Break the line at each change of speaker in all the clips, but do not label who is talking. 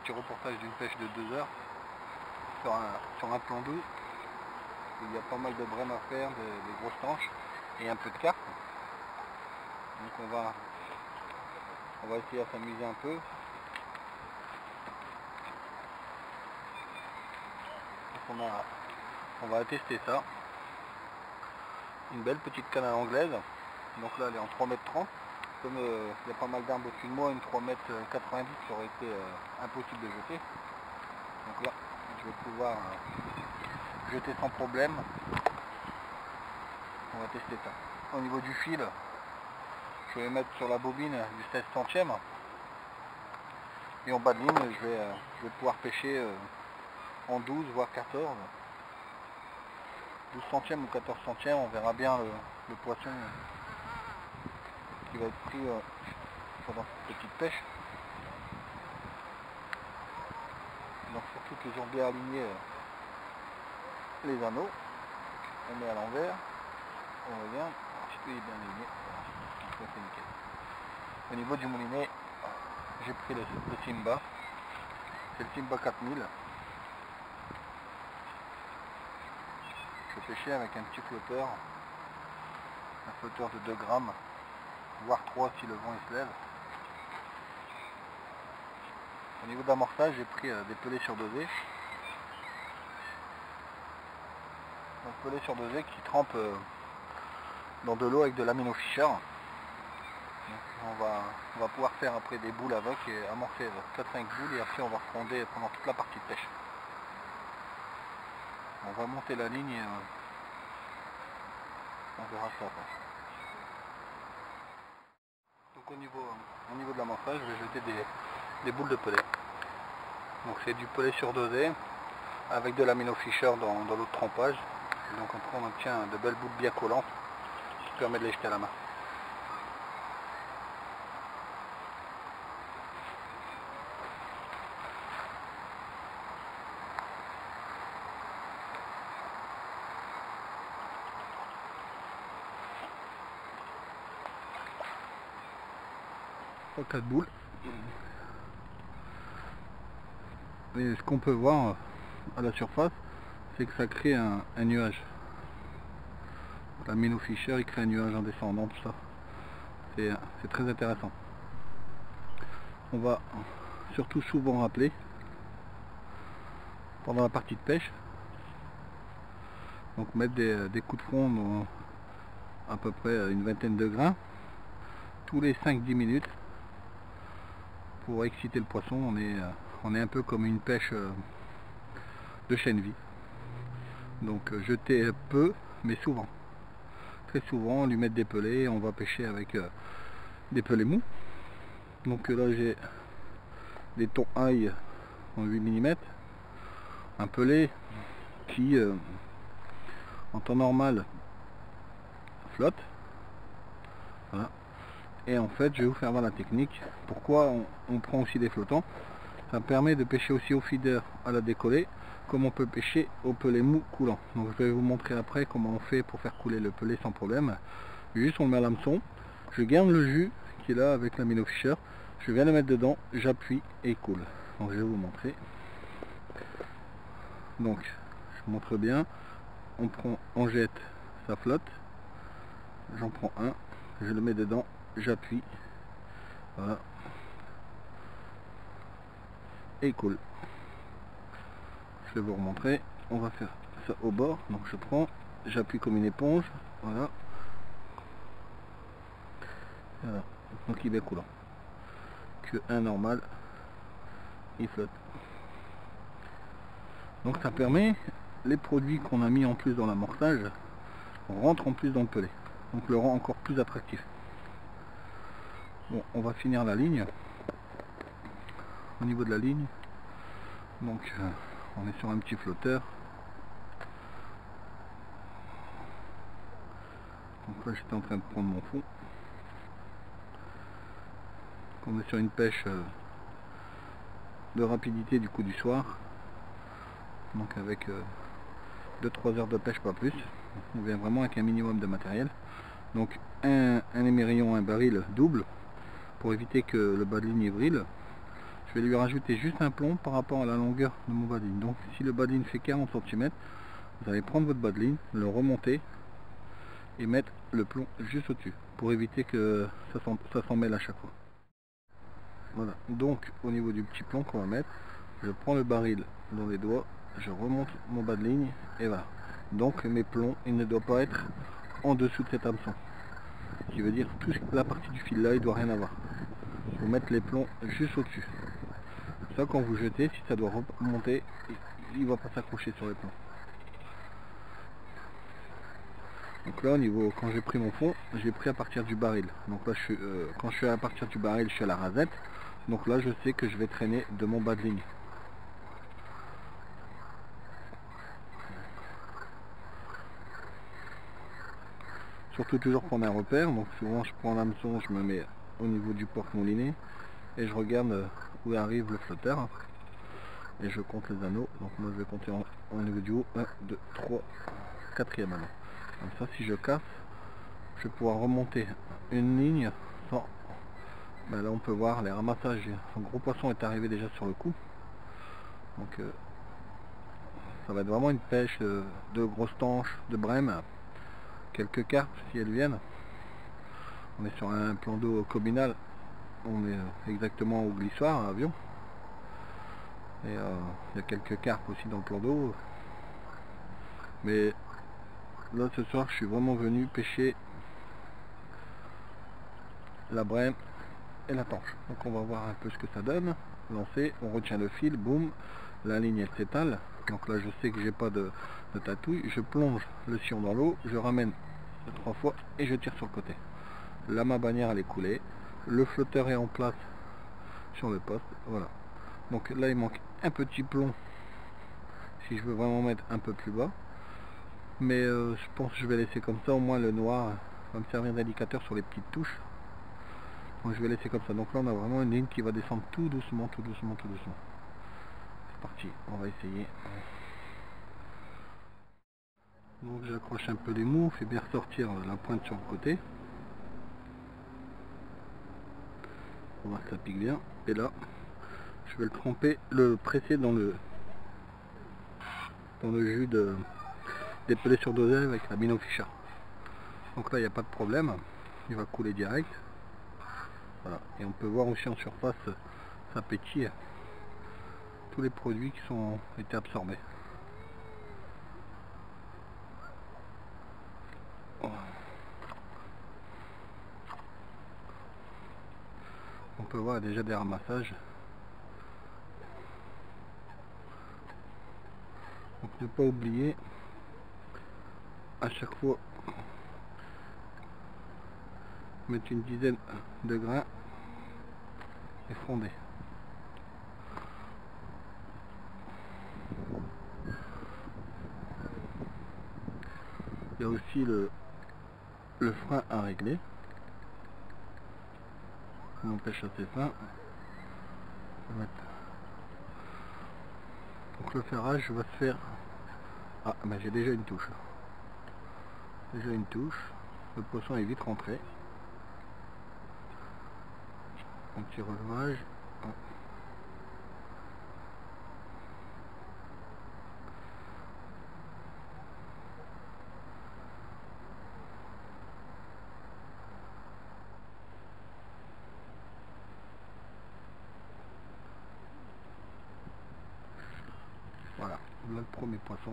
petit reportage d'une pêche de 2 heures sur un plan d'eau. Il y a pas mal de brèmes à faire, des grosses tanches et un peu de carpe. Donc on va essayer à s'amuser un peu. Donc on va tester ça. Une belle petite canne à l'anglaise. Donc là elle est en 3,30 m. Comme il y a pas mal d'arbres au-dessus de moi, une 3,90 m ça aurait été impossible de jeter. Donc là je vais pouvoir jeter sans problème. On va tester ça. Au niveau du fil, je vais mettre sur la bobine du 16 centièmes. Et en bas de ligne, je vais pouvoir pêcher en 12 voire 14. 12 centièmes ou 14 centièmes, on verra bien le poisson qui va être pris pendant cette petite pêche. Donc surtout toujours bien aligner les anneaux. On met à l'envers, on regarde, si tout est bien aligné, voilà, c'est nickel. Au niveau du moulinet, j'ai pris le Simba, c'est le Simba 4000. Je vais pêcher avec un petit flotteur, un flotteur de 2 grammes, voire 3 si le vent il se lève. Au niveau d'amorçage, j'ai pris des pelets surdosés. Donc pelets surdosés qui trempent dans de l'eau avec de l'aminofisher. On va pouvoir faire après des boules avec et amorcer 4-5 boules et après on va refonder pendant toute la partie de pêche. On va monter la ligne et on verra ça après. Donc au niveau de l'amorçage, je vais jeter des boules de pellet. Donc c'est du pellet surdosé avec de l'aminofisher dans l'eau de trempage. Donc après on obtient de belles boules bien collantes qui permettent de les jeter à la main. Quatre boules. Et ce qu'on peut voir à la surface, c'est que ça crée un nuage. La l'aminofisher il crée un nuage en descendant, tout ça. C'est très intéressant. On va surtout souvent rappeler pendant la partie de pêche. Donc mettre des coups de front dans à peu près une vingtaine de grains tous les 5-10 minutes pour exciter le poisson. On est un peu comme une pêche de chaîne-vie. Donc jeter peu mais souvent. Très souvent on lui met des pelets, on va pêcher avec des pelets mous. Donc là j'ai des thons ail en 8 mm, un pelet qui en temps normal flotte. Voilà. Et en fait je vais vous faire voir la technique. Pourquoi on prend aussi des flottants. Ça permet de pêcher aussi au feeder à la décollée, comme on peut pêcher au pelet mou coulant. Donc je vais vous montrer après comment on fait pour faire couler le pelet sans problème. Juste on le met à l'hameçon, je garde le jus qui est là avec l'aminofisher, je viens le mettre dedans, j'appuie et il coule. Donc je vais vous montrer. Donc je montre bien, on jette, ça flotte, j'en prends un, je le mets dedans, j'appuie, voilà, et il coule. Je vais vous remontrer. On va faire ça au bord. Donc je prends, j'appuie comme une éponge, voilà. Voilà. Donc il est coulant. Que un normal, il flotte. Donc ça permet, les produits qu'on a mis en plus dans l'amorçage rentrent en plus dans le pelet. Donc le rend encore plus attractif. Bon, on va finir la ligne. Au niveau de la ligne, donc on est sur un petit flotteur. Donc là j'étais en train de prendre mon fond. On est sur une pêche de rapidité du coup du soir. Donc avec 2-3 heures de pêche, pas plus. On vient vraiment avec un minimum de matériel. Donc un émerillon, un baril double pour éviter que le bas de ligne brille. je vais lui rajouter juste un plomb par rapport à la longueur de mon bas de ligne. Donc si le bas de ligne fait 40 cm, vous allez prendre votre bas de ligne, le remonter et mettre le plomb juste au-dessus pour éviter que ça s'en mêle à chaque fois. Voilà, donc au niveau du petit plomb qu'on va mettre, je prends le baril dans les doigts, je remonte mon bas de ligne et voilà. Donc mes plombs, il ne doit pas être en dessous de cet hameçon. Ce qui veut dire toute la partie du fil là, il ne doit rien avoir. Vous mettre les plombs juste au-dessus. Ça, quand vous jetez, si ça doit remonter, il ne va pas s'accrocher sur les plombs. Donc là, au niveau, quand j'ai pris mon fond, j'ai pris à partir du baril. Donc là, quand je suis à partir du baril, je suis à la rasette. Donc là, je sais que je vais traîner de mon bas de ligne. Surtout toujours prendre un repère. Donc souvent, je prends l'hameçon, je me mets au niveau du porte-moulinet et je regarde où arrive le flotteur. Et je compte les anneaux. Donc moi, je vais compter au niveau du haut. 1, 2, 3, 4e anneau. Comme ça, si je casse, je vais pouvoir remonter une ligne sans... Ben là, on peut voir les ramassages. Un gros poisson est arrivé déjà sur le coup. Donc ça va être vraiment une pêche de grosses tanches, de brème, quelques carpes si elles viennent. On est sur un plan d'eau communal, on est exactement au glissoire à Avion. Et il y a quelques carpes aussi dans le plan d'eau. Mais là ce soir je suis vraiment venu pêcher la brème et la tanche. Donc on va voir un peu ce que ça donne. Lancer, on retient le fil, boum, la ligne elle s'étale. Donc là je sais que j'ai pas de tatouille, je plonge le sillon dans l'eau, je ramène 3 fois et je tire sur le côté. Là ma bannière elle est coulée, le flotteur est en place sur le poste, voilà. Donc là il manque un petit plomb si je veux vraiment mettre un peu plus bas. Mais je pense que je vais laisser comme ça, au moins le noir va me servir d'indicateur sur les petites touches. Donc je vais laisser comme ça. Donc là on a vraiment une ligne qui va descendre tout doucement, tout doucement, tout doucement. C'est parti, on va essayer. Donc j'accroche un peu les mous, fait bien ressortir la pointe sur le côté. On va voir que ça pique bien. Et là, je vais le tremper, le presser dans le jus des pelés sur dosage avec la Minnow Fisher. Donc là il n'y a pas de problème, il va couler direct. Voilà. Et on peut voir aussi en surface, ça pétille, tous les produits qui ont été absorbés. On peut voir déjà des ramassages. Donc ne pas oublier à chaque fois mettre une dizaine de grains et fonder. Il y a aussi le frein à régler. On pêche assez fin. Donc le ferrage va se faire. Ah, mais j'ai déjà une touche. Déjà une touche. Le poisson est vite rentré. Un petit relevage. Voilà, là le premier poisson.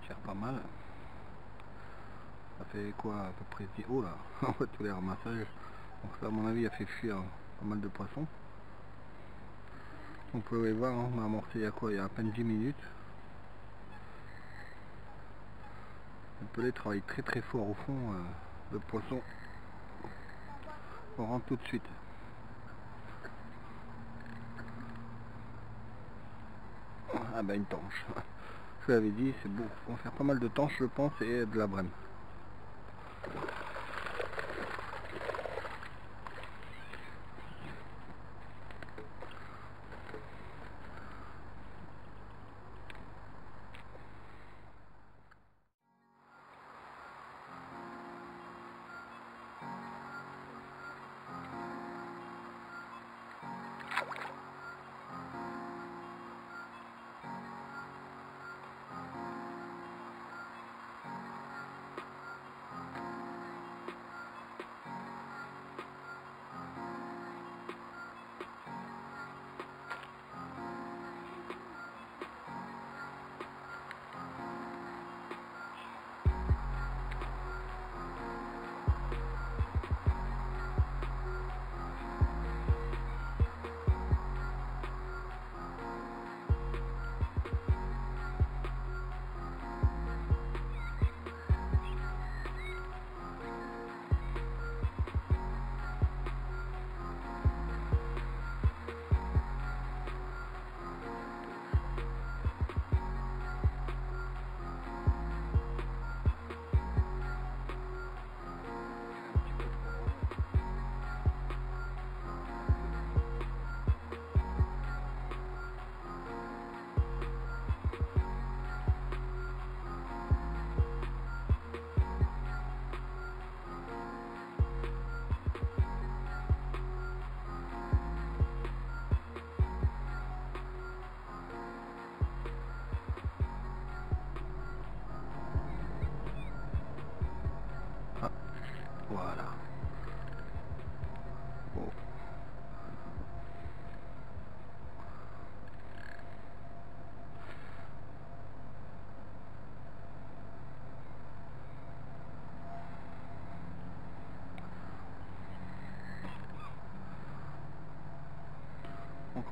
Tire pas mal. Ça fait quoi à peu près 10. Oh là, on voit tous les ramassages. Donc ça à mon avis a fait fuir pas mal de poissons. On peut voir, hein, on a amorcé il y a quoi, il y a à peine 10 minutes. Le pelé travaille très très fort au fond, le poisson. On rentre tout de suite. Ah ben une tanche. Je vous l'avais dit, c'est beau. On va faire pas mal de tanches je pense et de la brème.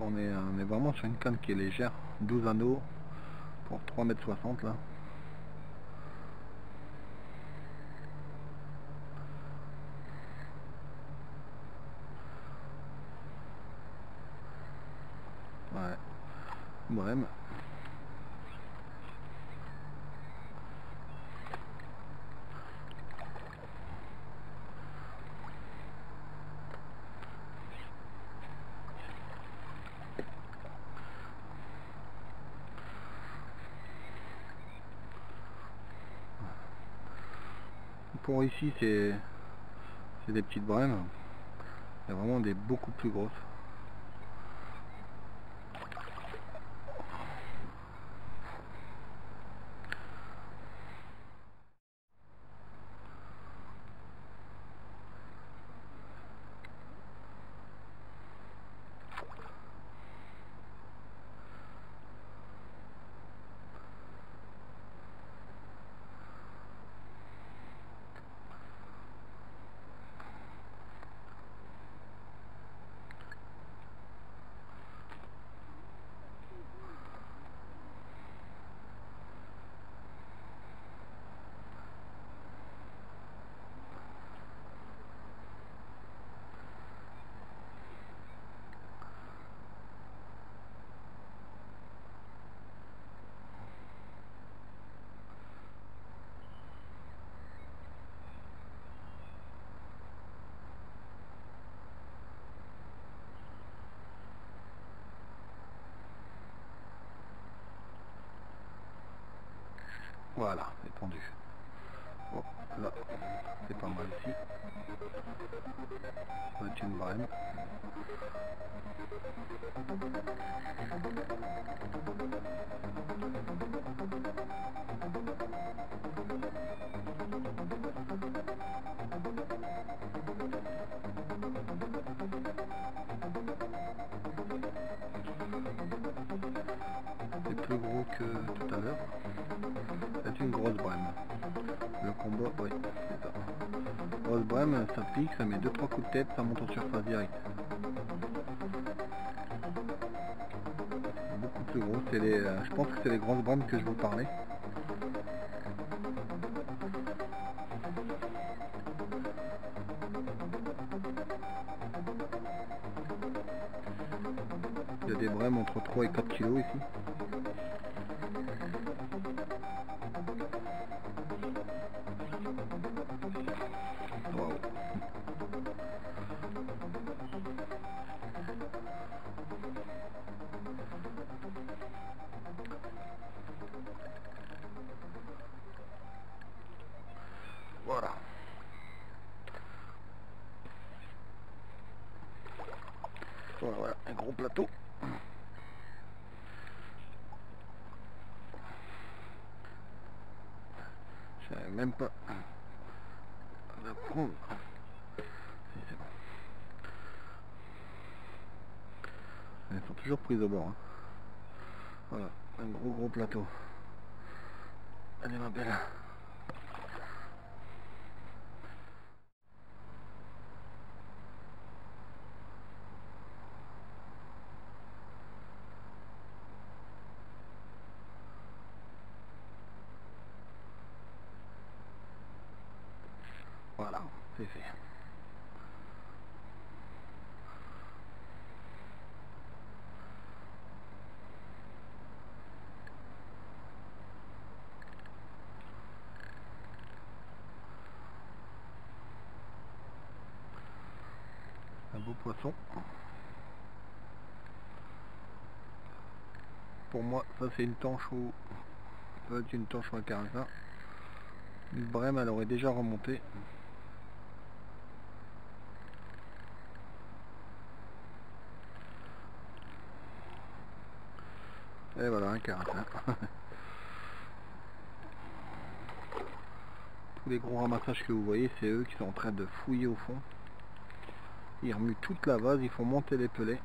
on est vraiment sur une canne qui est légère, 12 anneaux pour 3,60 m là. Ouais, Brème. Pour ici c'est des petites brèmes, il y a vraiment des beaucoup plus grosses. Voilà, c'est tendu. Bon, là, c'est pas mal ici. Ça va être une brème. C'est plus gros que tout à l'heure. C'est une grosse brème. Le combat, oui, c'est ça. Grosse brème, ça pique, ça met 2-3 coups de tête, ça monte en surface direct. Beaucoup plus gros, c'est les, je pense que c'est les grosses brèmes que je vous parlais. Il y a des brèmes entre 3 et 4 kg ici. Wow. Voilà. Voilà, un gros plateau. Je savais même pas la prendre. Si, c'est bon. Elles sont toujours prises au bord. Hein. Voilà, un gros plateau. Allez ma belle. Voilà, c'est fait. Un beau poisson. Pour moi, ça c'est une tanche ou ça va être une tanche ou un carassin. Une brème, elle aurait déjà remonté. Et voilà, un carassin. Tous les gros ramassages que vous voyez, c'est eux qui sont en train de fouiller au fond. Ils remuent toute la vase, ils font monter les pelets.